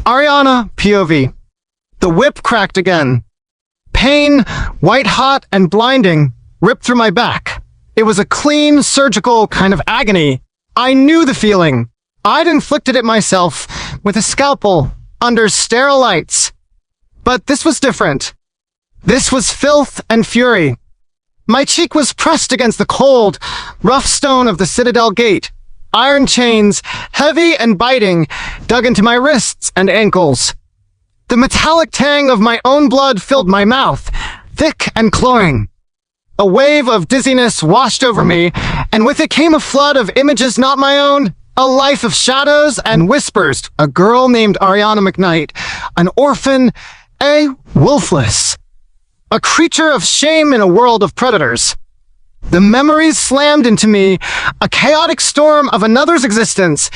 Ariana, POV. The whip cracked again. Pain, white-hot and blinding, ripped through my back. It was a clean, surgical kind of agony. I knew the feeling. I'd inflicted it myself with a scalpel under sterile lights. But this was different. This was filth and fury. My cheek was pressed against the cold, rough stone of the Citadel gate. Iron chains, heavy and biting, dug into my wrists and ankles. The metallic tang of my own blood filled my mouth, thick and cloying. A wave of dizziness washed over me, and with it came a flood of images not my own, a life of shadows and whispers, a girl named Ariana McKnight, an orphan, a wolfless, a creature of shame in a world of predators. The memories slammed into me, a chaotic storm of another's existence,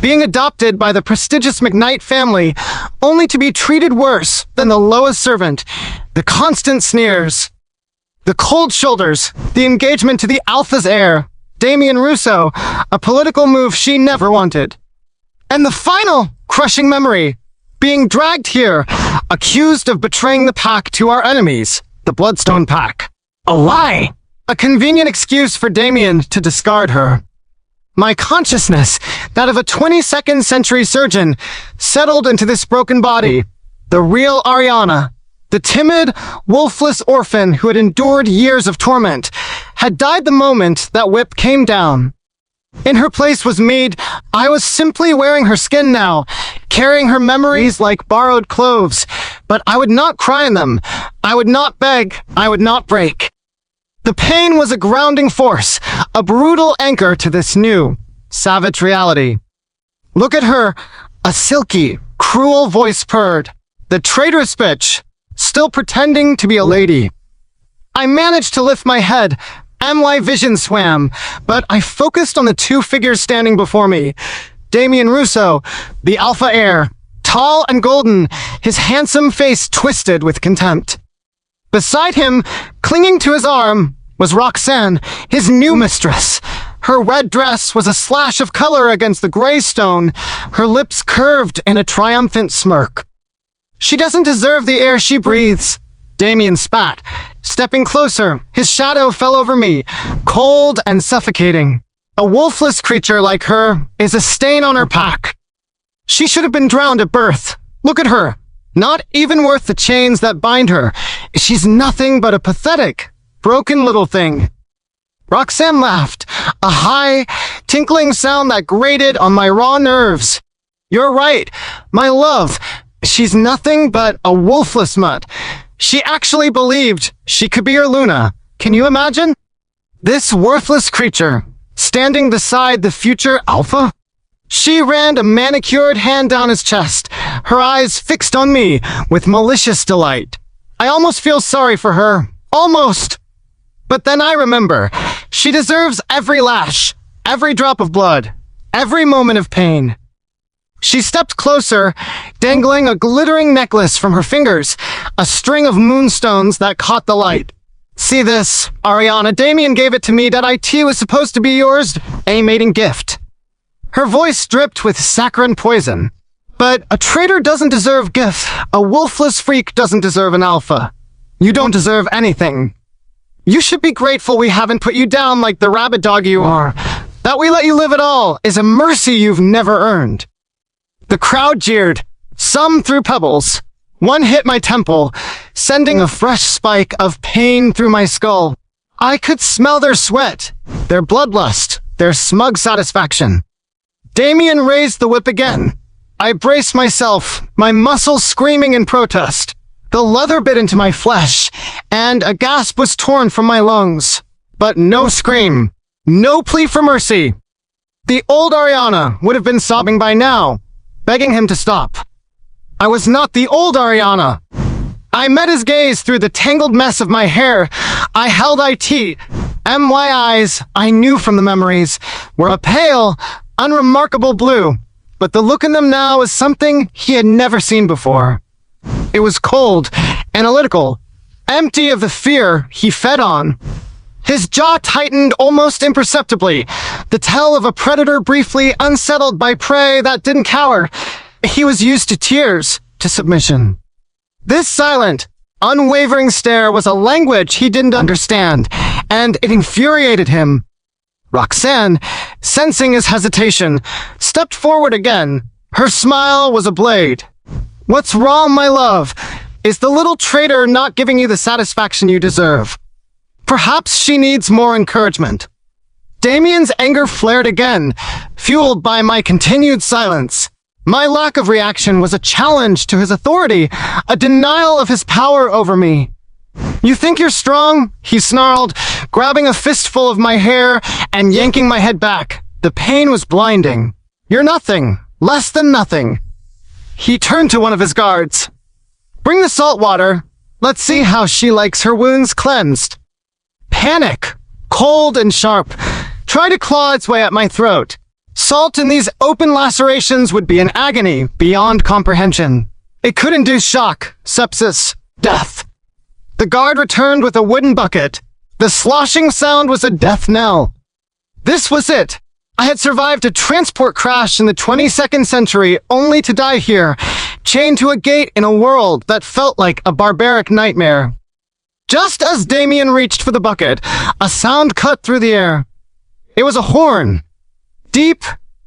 being adopted by the prestigious McKnight family, only to be treated worse than the lowest servant, the constant sneers, the cold shoulders, the engagement to the Alpha's heir, Damian Russo, a political move she never wanted. And the final crushing memory, being dragged here, accused of betraying the pack to our enemies, the Bloodstone Pack. A lie! A convenient excuse for Damian to discard her. My consciousness, that of a 22nd century surgeon, settled into this broken body, the real Ariana, the timid, wolfless orphan who had endured years of torment, had died the moment that whip came down. In her place was Mead. I was simply wearing her skin now, carrying her memories like borrowed clothes, but I would not cry in them. I would not beg. I would not break. The pain was a grounding force, a brutal anchor to this new, savage reality. Look at her, a silky, cruel voice purred. The traitorous bitch, still pretending to be a lady. I managed to lift my head. My vision swam, but I focused on the two figures standing before me. Damian Russo, the Alpha heir, tall and golden, his handsome face twisted with contempt. Beside him, clinging to his arm, was Roxanne, his new mistress. Her red dress was a slash of color against the gray stone, her lips curved in a triumphant smirk. She doesn't deserve the air she breathes. Damian spat. Stepping closer, his shadow fell over me, cold and suffocating. A wolfless creature like her is a stain on her pack. She should have been drowned at birth. Look at her. Not even worth the chains that bind her. She's nothing but a pathetic, broken little thing. Roxanne laughed, a high, tinkling sound that grated on my raw nerves. You're right, my love. She's nothing but a wolfless mutt. She actually believed she could be your Luna. Can you imagine? This worthless creature, standing beside the future Alpha? She ran a manicured hand down his chest, her eyes fixed on me with malicious delight. I almost feel sorry for her. Almost. But then I remember, she deserves every lash, every drop of blood, every moment of pain. She stepped closer, dangling a glittering necklace from her fingers, a string of moonstones that caught the light. See this, Ariana, Damian gave it to me that IT was supposed to be yours, a mating gift. Her voice dripped with saccharine poison. But a traitor doesn't deserve gifts. A wolfless freak doesn't deserve an alpha. You don't deserve anything. You should be grateful we haven't put you down like the rabid dog you are. That we let you live at all is a mercy you've never earned. The crowd jeered. Some threw pebbles. One hit my temple, sending a fresh spike of pain through my skull. I could smell their sweat, their bloodlust, their smug satisfaction. Damian raised the whip again. I braced myself, my muscles screaming in protest. The leather bit into my flesh, and a gasp was torn from my lungs. But no scream, no plea for mercy. The old Ariana would have been sobbing by now, begging him to stop. I was not the old Ariana. I met his gaze through the tangled mess of my hair. I held IT. My eyes, I knew from the memories, were a pale, unremarkable blue, but the look in them now was something he had never seen before. It was cold, analytical, empty of the fear he fed on. His jaw tightened almost imperceptibly, the tell of a predator briefly unsettled by prey that didn't cower. He was used to tears, to submission. This silent, unwavering stare was a language he didn't understand, and it infuriated him. Roxanne, sensing his hesitation, stepped forward again. Her smile was a blade. "What's wrong, my love? Is the little traitor not giving you the satisfaction you deserve? Perhaps she needs more encouragement." Damien's anger flared again, fueled by my continued silence. My lack of reaction was a challenge to his authority, a denial of his power over me. "You think you're strong?" he snarled, grabbing a fistful of my hair and yanking my head back. The pain was blinding. "You're nothing, less than nothing." He turned to one of his guards. "Bring the salt water. Let's see how she likes her wounds cleansed." Panic, cold and sharp, tried to claw its way at my throat. Salt in these open lacerations would be an agony beyond comprehension. It could induce shock, sepsis, death. The guard returned with a wooden bucket. The sloshing sound was a death knell. This was it. I had survived a transport crash in the 22nd century only to die here, chained to a gate in a world that felt like a barbaric nightmare. Just as Damien reached for the bucket, a sound cut through the air. It was a horn. Deep,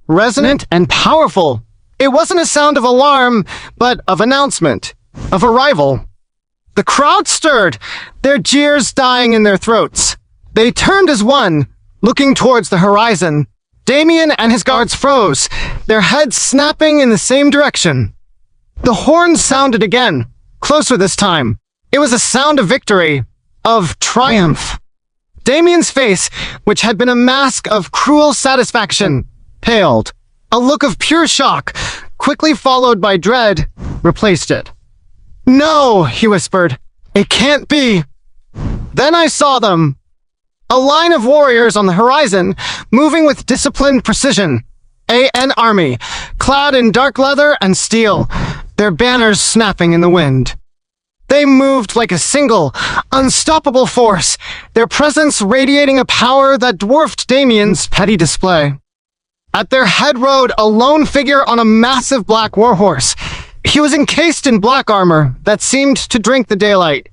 resonant, and powerful. It wasn't a sound of alarm, but of announcement, of arrival. The crowd stirred, their jeers dying in their throats. They turned as one, looking towards the horizon. Damien and his guards froze, their heads snapping in the same direction. The horn sounded again, closer this time. It was a sound of victory, of triumph. Damien's face, which had been a mask of cruel satisfaction, paled. A look of pure shock, quickly followed by dread, replaced it. "No," he whispered. "It can't be." Then I saw them. A line of warriors on the horizon, moving with disciplined precision. An army, clad in dark leather and steel, their banners snapping in the wind. They moved like a single, unstoppable force, their presence radiating a power that dwarfed Damien's petty display. At their head rode a lone figure on a massive black warhorse. He was encased in black armor that seemed to drink the daylight.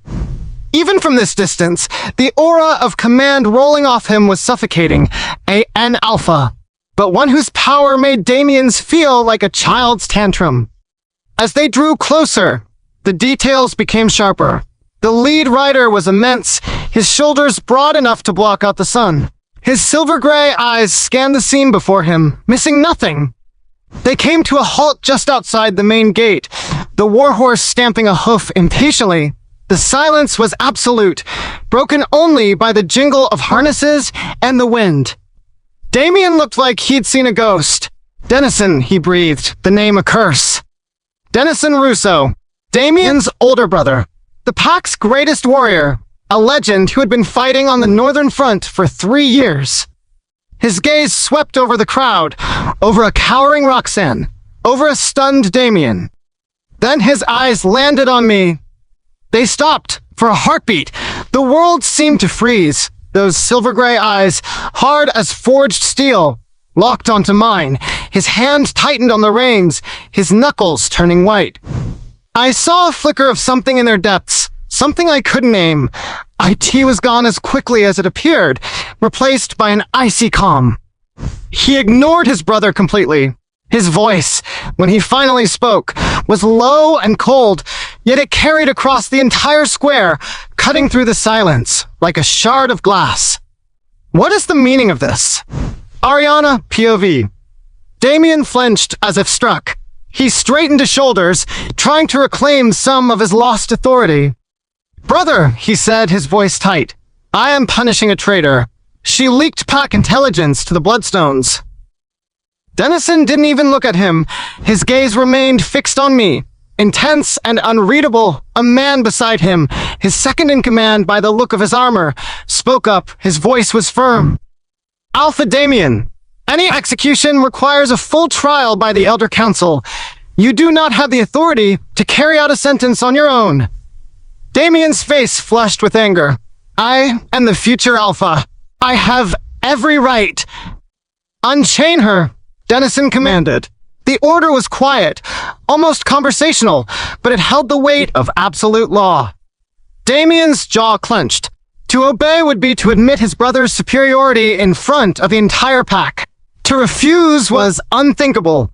Even from this distance, the aura of command rolling off him was suffocating, an alpha, but one whose power made Damien's feel like a child's tantrum. As they drew closer, the details became sharper. The lead rider was immense, his shoulders broad enough to block out the sun. His silver-gray eyes scanned the scene before him, missing nothing. They came to a halt just outside the main gate, the warhorse stamping a hoof impatiently. The silence was absolute, broken only by the jingle of harnesses and the wind. Damien looked like he'd seen a ghost. "Dennison," he breathed, the name a curse. Dennison Russo, Damien's older brother, the pack's greatest warrior, a legend who had been fighting on the Northern Front for 3 years. His gaze swept over the crowd, over a cowering Roxanne, over a stunned Damien. Then his eyes landed on me. They stopped for a heartbeat. The world seemed to freeze. Those silver-gray eyes, hard as forged steel, locked onto mine. His hand tightened on the reins, his knuckles turning white. I saw a flicker of something in their depths, something I couldn't name. IT was gone as quickly as it appeared, replaced by an icy calm. He ignored his brother completely. His voice, when he finally spoke, was low and cold, yet it carried across the entire square, cutting through the silence like a shard of glass. "What is the meaning of this?" Ariana, POV. Damien flinched as if struck. He straightened his shoulders, trying to reclaim some of his lost authority. "Brother," he said, his voice tight, "I am punishing a traitor. She leaked pack intelligence to the Bloodstones." Dennison didn't even look at him. His gaze remained fixed on me. Intense and unreadable, a man beside him, his second in command by the look of his armor, spoke up. His voice was firm. "Alpha Damien, any execution requires a full trial by the Elder Council. You do not have the authority to carry out a sentence on your own." Damien's face flushed with anger. "I am the future Alpha. I have every right." "Unchain her," Dennison commanded. The order was quiet, almost conversational, but it held the weight of absolute law. Damien's jaw clenched. To obey would be to admit his brother's superiority in front of the entire pack. To refuse was unthinkable.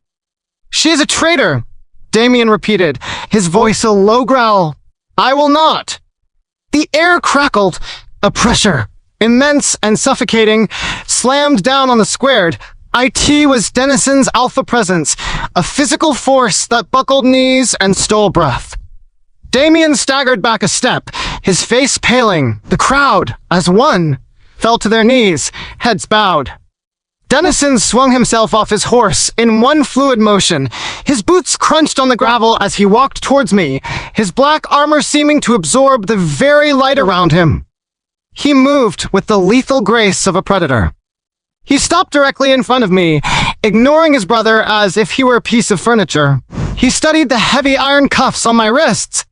"She is a traitor," Damien repeated, his voice a low growl. "I will not." The air crackled. A pressure, immense and suffocating, slammed down on the squared. IT was Dennison's alpha presence, a physical force that buckled knees and stole breath. Damien staggered back a step, his face paling. The crowd, as one, fell to their knees, heads bowed. Dennison swung himself off his horse in one fluid motion. His boots crunched on the gravel as he walked towards me, his black armor seeming to absorb the very light around him. He moved with the lethal grace of a predator. He stopped directly in front of me, ignoring his brother as if he were a piece of furniture. He studied the heavy iron cuffs on my wrists.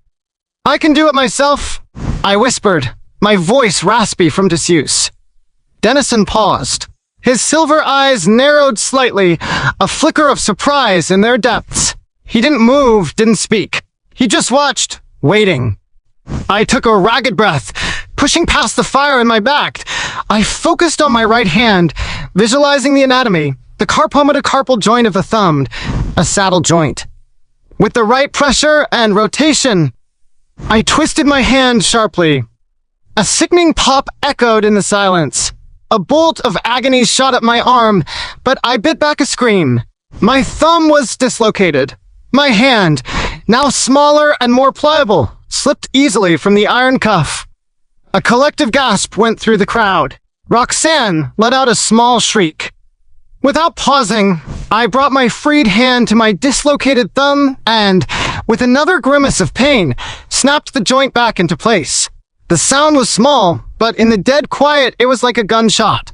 "I can do it myself," I whispered, my voice raspy from disuse. Dennison paused. His silver eyes narrowed slightly, a flicker of surprise in their depths. He didn't move, didn't speak. He just watched, waiting. I took a ragged breath, pushing past the fire in my back. I focused on my right hand, visualizing the anatomy, the carpometacarpal joint of the thumb, a saddle joint. With the right pressure and rotation, I twisted my hand sharply. A sickening pop echoed in the silence. A bolt of agony shot at my arm, but I bit back a scream. My thumb was dislocated. My hand, now smaller and more pliable, slipped easily from the iron cuff. A collective gasp went through the crowd. Roxanne let out a small shriek. Without pausing, I brought my freed hand to my dislocated thumb and, with another grimace of pain, snapped the joint back into place. The sound was small, but in the dead quiet, it was like a gunshot.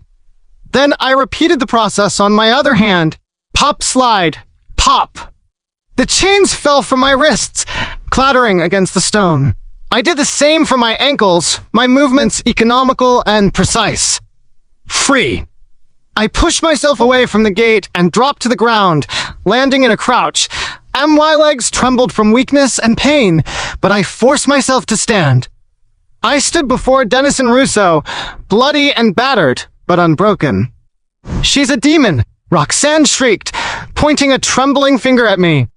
Then I repeated the process on my other hand. Pop, slide, pop. The chains fell from my wrists, clattering against the stone. I did the same for my ankles, my movements economical and precise. Free. I pushed myself away from the gate and dropped to the ground, landing in a crouch. My legs trembled from weakness and pain, but I forced myself to stand. I stood before Dennison Russo, bloody and battered, but unbroken. "She's a demon," Roxanne shrieked, pointing a trembling finger at me.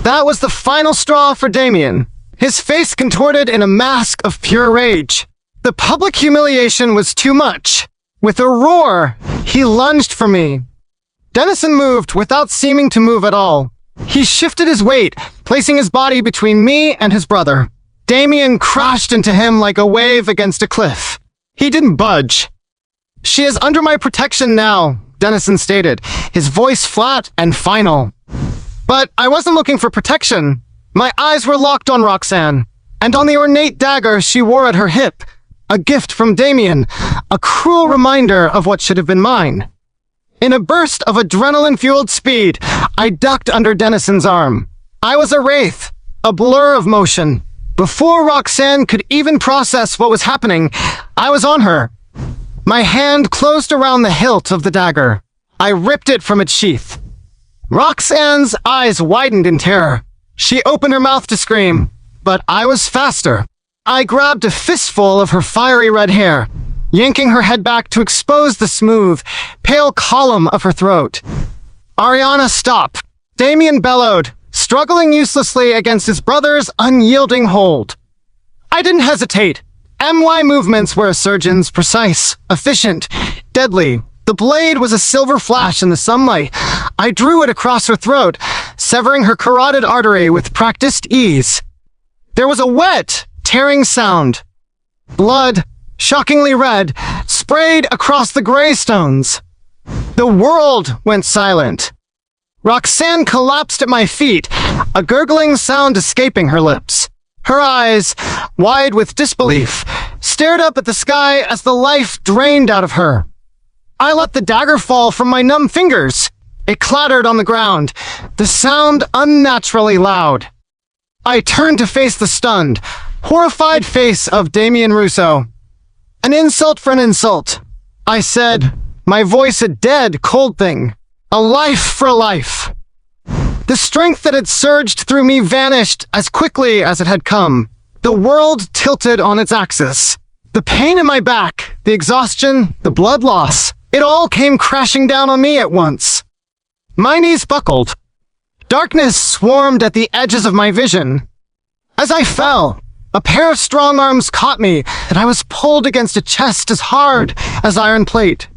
That was the final straw for Damien, his face contorted in a mask of pure rage. The public humiliation was too much. With a roar, he lunged for me. Dennison moved without seeming to move at all. He shifted his weight, placing his body between me and his brother. Damien crashed into him like a wave against a cliff. He didn't budge. "She is under my protection now," Dennison stated, his voice flat and final. But I wasn't looking for protection. My eyes were locked on Roxanne, and on the ornate dagger she wore at her hip. A gift from Damien, a cruel reminder of what should have been mine. In a burst of adrenaline-fueled speed, I ducked under Dennison's arm. I was a wraith, a blur of motion. Before Roxanne could even process what was happening, I was on her. My hand closed around the hilt of the dagger. I ripped it from its sheath. Roxanne's eyes widened in terror. She opened her mouth to scream, but I was faster. I grabbed a fistful of her fiery red hair, yanking her head back to expose the smooth, pale column of her throat. "Ariana, stop!" Damien bellowed, struggling uselessly against his brother's unyielding hold. I didn't hesitate. My movements were a surgeon's, precise, efficient, deadly. The blade was a silver flash in the sunlight. I drew it across her throat, severing her carotid artery with practiced ease. There was a wet, tearing sound. Blood, shockingly red, sprayed across the gravestones. The world went silent. Roxanne collapsed at my feet, a gurgling sound escaping her lips. Her eyes, wide with disbelief, stared up at the sky as the life drained out of her. I let the dagger fall from my numb fingers. It clattered on the ground, the sound unnaturally loud. I turned to face the stunned, horrified face of Damien Russo. "An insult for an insult," I said, my voice a dead, cold thing. "A life for a life." The strength that had surged through me vanished as quickly as it had come. The world tilted on its axis. The pain in my back, the exhaustion, the blood loss, it all came crashing down on me at once. My knees buckled. Darkness swarmed at the edges of my vision. As I fell, a pair of strong arms caught me, and I was pulled against a chest as hard as iron plate.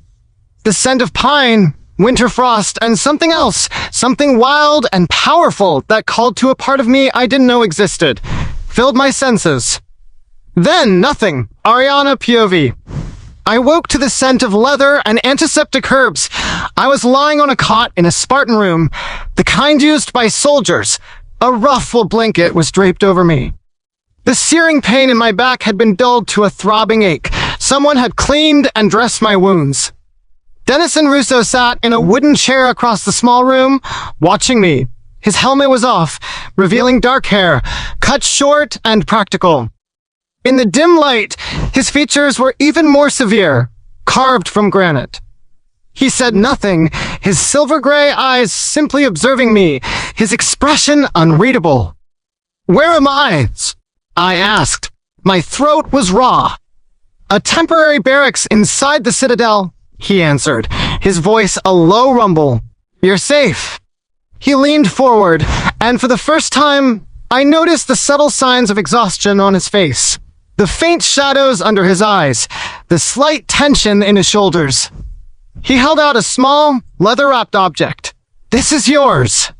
The scent of pine, winter frost, and something else, something wild and powerful that called to a part of me I didn't know existed, filled my senses. Then nothing. Ariana POV. I woke to the scent of leather and antiseptic herbs. I was lying on a cot in a Spartan room, the kind used by soldiers. A rough wool blanket was draped over me. The searing pain in my back had been dulled to a throbbing ache. Someone had cleaned and dressed my wounds. Dennison Russo sat in a wooden chair across the small room, watching me. His helmet was off, revealing dark hair, cut short and practical. In the dim light, his features were even more severe, carved from granite. He said nothing, his silver-gray eyes simply observing me, his expression unreadable. "Where am I?" I asked. My throat was raw. "A temporary barracks inside the citadel," he answered, his voice a low rumble. "You're safe." He leaned forward, and for the first time, I noticed the subtle signs of exhaustion on his face. The faint shadows under his eyes, the slight tension in his shoulders. He held out a small, leather-wrapped object. "This is yours."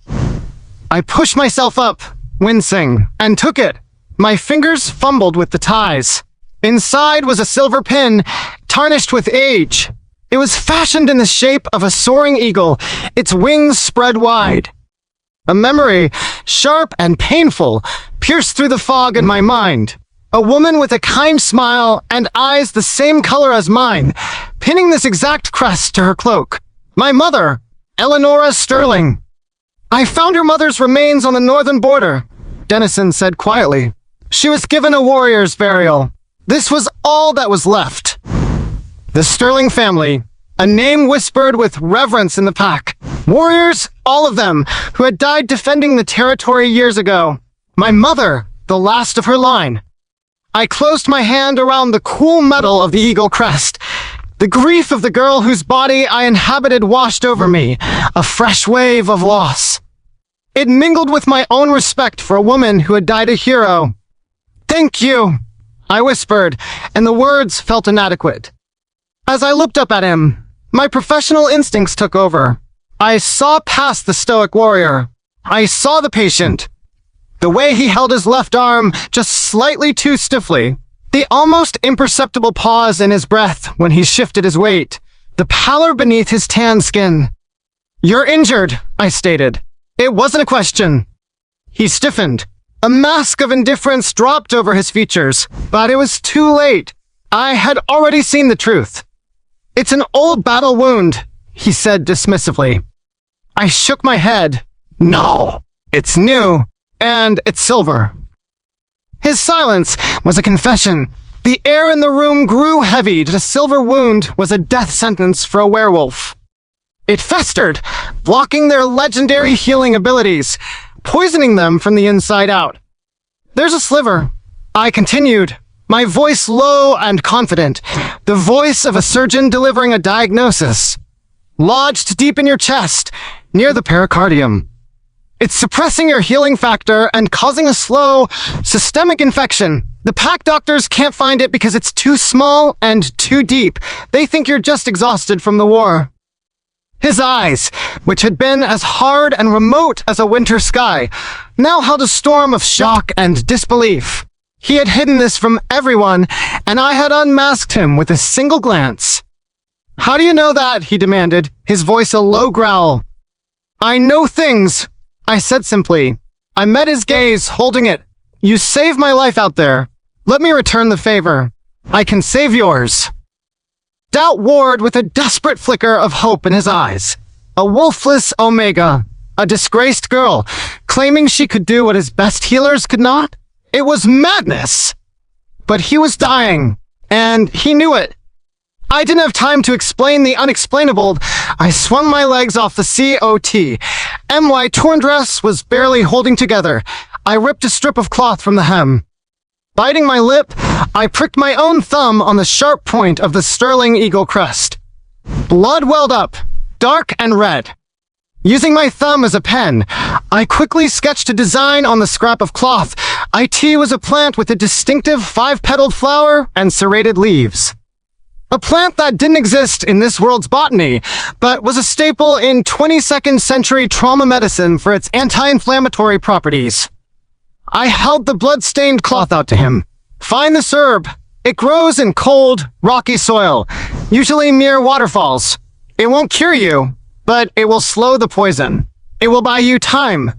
I pushed myself up, wincing, and took it. My fingers fumbled with the ties. Inside was a silver pin, tarnished with age. It was fashioned in the shape of a soaring eagle, its wings spread wide. A memory, sharp and painful, pierced through the fog in my mind. A woman with a kind smile and eyes the same color as mine, pinning this exact crest to her cloak. My mother, Eleonora Sterling. "I found your mother's remains on the northern border," Dennison said quietly. "She was given a warrior's burial. This was all that was left." The Sterling family, a name whispered with reverence in the pack. Warriors, all of them, who had died defending the territory years ago. My mother, the last of her line. I closed my hand around the cool metal of the eagle crest. The grief of the girl whose body I inhabited washed over me, a fresh wave of loss. It mingled with my own respect for a woman who had died a hero. "Thank you," I whispered, and the words felt inadequate. As I looked up at him, my professional instincts took over. I saw past the stoic warrior. I saw the patient. The way he held his left arm just slightly too stiffly. The almost imperceptible pause in his breath when he shifted his weight. The pallor beneath his tan skin. "You're injured," I stated. It wasn't a question. He stiffened. A mask of indifference dropped over his features, but it was too late. I had already seen the truth. "It's an old battle wound," he said dismissively. I shook my head. "No, it's new, and it's silver." His silence was a confession. The air in the room grew heavy. The silver wound was a death sentence for a werewolf. It festered, blocking their legendary healing abilities, poisoning them from the inside out. "There's a sliver," I continued, my voice low and confident, the voice of a surgeon delivering a diagnosis. "Lodged deep in your chest, near the pericardium. It's suppressing your healing factor and causing a slow, systemic infection. The pack doctors can't find it because it's too small and too deep. They think you're just exhausted from the war." His eyes, which had been as hard and remote as a winter sky, now held a storm of shock and disbelief. He had hidden this from everyone, and I had unmasked him with a single glance. "How do you know that?" he demanded, his voice a low growl. "I know things," I said simply. I met his gaze, holding it. "You saved my life out there. Let me return the favor. I can save yours." Doubt warred with a desperate flicker of hope in his eyes. A wolfless Omega, a disgraced girl, claiming she could do what his best healers could not? It was madness! But he was dying, and he knew it. I didn't have time to explain the unexplainable. I swung my legs off the COT. My torn dress was barely holding together. I ripped a strip of cloth from the hem. Biting my lip, I pricked my own thumb on the sharp point of the sterling eagle crest. Blood welled up, dark and red. Using my thumb as a pen, I quickly sketched a design on the scrap of cloth. It was a plant with a distinctive 5-petaled flower and serrated leaves. A plant that didn't exist in this world's botany, but was a staple in 22nd century trauma medicine for its anti-inflammatory properties. I held the blood-stained cloth out to him. Find this herb. It grows in cold, rocky soil, usually near waterfalls. It won't cure you, but it will slow the poison. It will buy you time.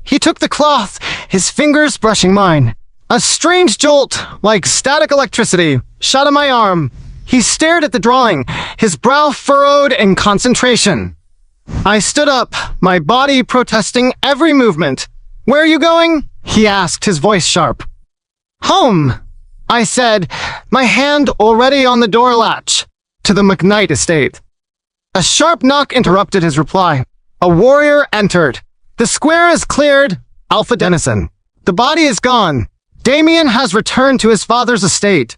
He took the cloth, his fingers brushing mine. A strange jolt, like static electricity, shot in my arm. He stared at the drawing, his brow furrowed in concentration. I stood up, my body protesting every movement. Where are you going? He asked, his voice sharp. Home, I said, my hand already on the door latch. To the McKnight estate. A sharp knock interrupted his reply. A warrior entered. The square is cleared, Alpha Dennison. The body is gone. Damien has returned to his father's estate.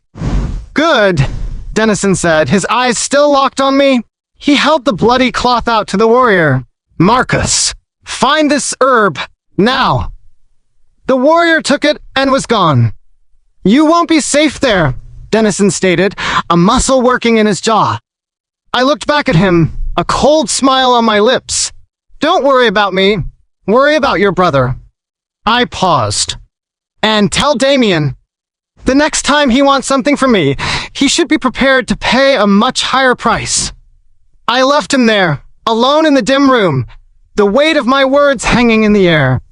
Good, Dennison said, his eyes still locked on me. He held the bloody cloth out to the warrior. Marcus, find this herb, now. The warrior took it and was gone. You won't be safe there, Dennison stated, a muscle working in his jaw. I looked back at him, a cold smile on my lips. Don't worry about me. Worry about your brother. I paused. And tell Damien, the next time he wants something from me, he should be prepared to pay a much higher price. I left him there, alone in the dim room, the weight of my words hanging in the air.